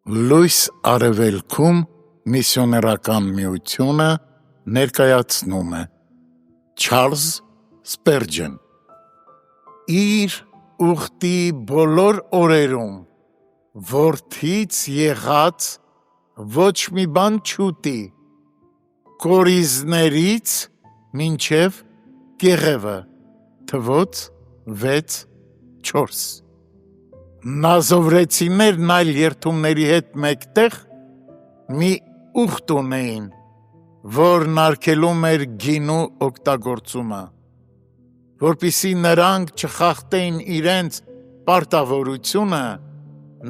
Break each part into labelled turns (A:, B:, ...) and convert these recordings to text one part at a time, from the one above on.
A: Լույս արևելքում միսիոներական միությունը ներկայացնում է Չարլզ Սպերջեն իր ուխտի բոլոր օրերում որդից եղած ոչ մի բան չուտի կորիզներից մինչև կեղևը թվոց 6:4 Նազովրեցիներն այլ երդումների հետ մեկտեղ մի ուխտ ունեին, որն արգելում էր գինու օգտագործումը, որպեսզի նրանք չխախտեին իրենց պարտավորությունը,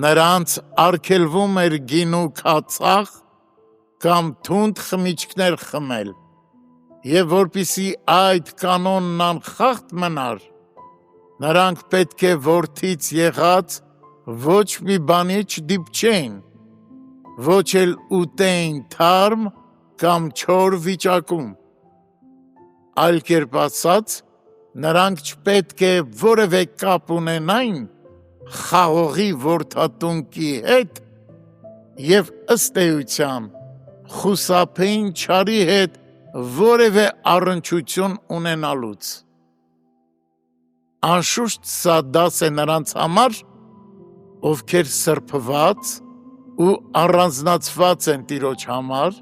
A: նրանց արգելվում էր գինու քացախ կամ թունդ խմիչքներ խմել, և որպեսզի այդ կանոնն անխախտ մնար, նրանք պետք է որդից եղած ոչ մի բանի չդիպչեին, ոչ էլ ուտեին թարմ կամ չոր վիճակում, այլ կերպ ասած, նրանք չպետք է որևէ կապ ունենային խաղողի որդատունկի հետ և ըստ էության խուսափեին չարի հետ որևէ առնչություն ունենալուց։ Անշուշտ սա դաս է նրանց համար, ովքեր սրբված ու առանձնացված են Տիրոջ համար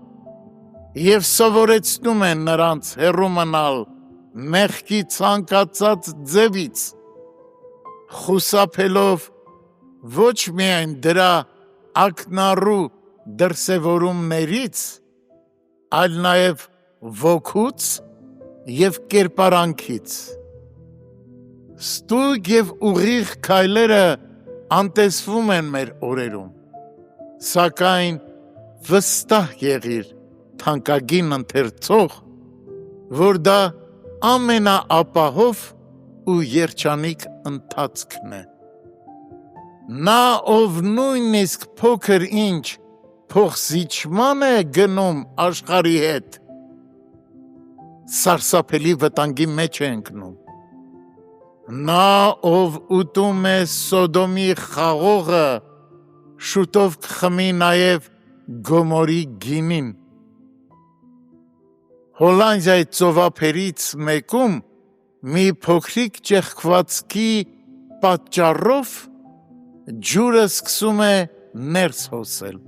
A: և սովորեցնում են նրանց հեռու մնալ մեղքի ցանկացած ձևից, խուսափելով ոչ միայն դրա ակնառու դրսևորումներից, այլ նաև ոգուց և կերպարանքից։ Ստույգ և ուղիղ քայլերը անտեսվում են մեր օրերում, սակայն վստահ եղիր, թանկագին ընթերցող, որ դա ամենաապահով ու երջանիկ ընթացքն է։ Նա, ով նույնիսկ փոքր ինչ փոխզիջման է գնում աշխարհի հետ, սարսափելի վտանգի մեջ է ընկնում։ Նա, ով ուտում է Սոդոմի խաղողը, շուտով կխմի նաև Գոմորի գինին։ Հոլանդիայի ծովափերից մեկում մի փոքրիկ ճեղքվածքի պատճառով ջուրը սկսում է ներս հոսել։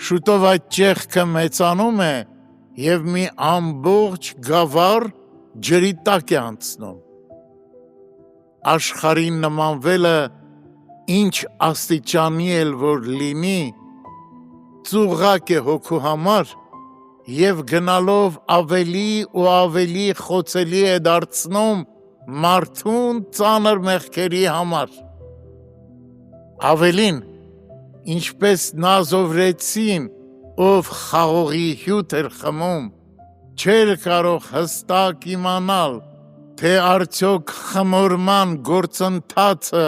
A: Շուտով այդ ճեղքը մեծանում է և մի ամբողջ գավառ ջրի տակ է անցնում։ Աշխարհի նմանվելը ինչ աստիճանի էլ որ լինի, ծուղակ է հոգու համար և գնալով ավելի ու ավելի խոցելի է դարձնում մարդուն ծանր մեղքերի համար։ Ավելին, ինչպես նազովրեցին, ով խաղողի հյութ էր խմում, չէր կարող հստակ իմանալ, թե արդյոք խմորման գործընթացը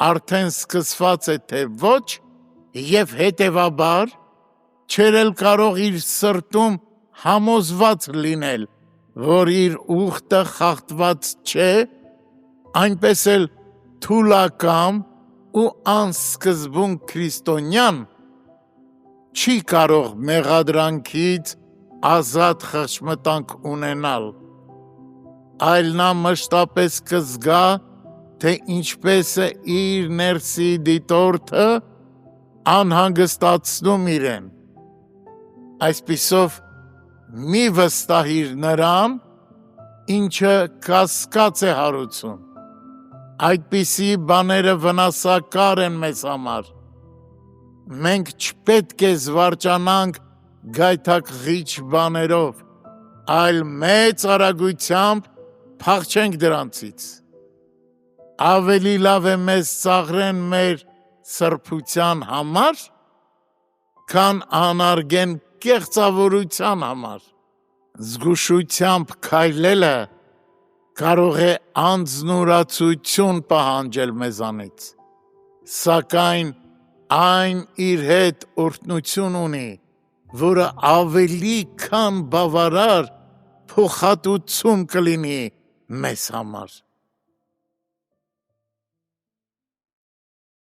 A: արդեն սկսված է, թե ոչ, և հետևաբար չէր էլ կարող իր սրտում համոզված լինել, որ իր ուխտը խախտված չէ, այնպես էլ թուլակամ ու անսկզբուն քրիստոնյան չի կարող մեղադրանքից ազատ խղճմտանք ունենալ, այլ նա մշտապես կզգա, թե ինչպես է իր ներսի դիտորդը անհանգստացնում իրեն։ Այսպիսով մի վստահիր նրան, ինչը կասկած է հարուցում։ Այդպիսի բաները վնասակար են մեզ համար։ Մենք չպետք է զվարճանանք գայթակղիչ բաներով, այլ մեծ արագությամբ փախչենք դրանցից։ Ավելի լավ է մեզ ծաղրեն մեր սրբության համար, քան անարգեն կեղծավորության համար։ Զգուշությամբ քայլելը կարող է անձնուրացություն պահանջել մեզանից, սակայն այն իր հետ օրհնություն ունի, որը ավելի քան բավարար փոխհատուցում կլինի մեզ համար։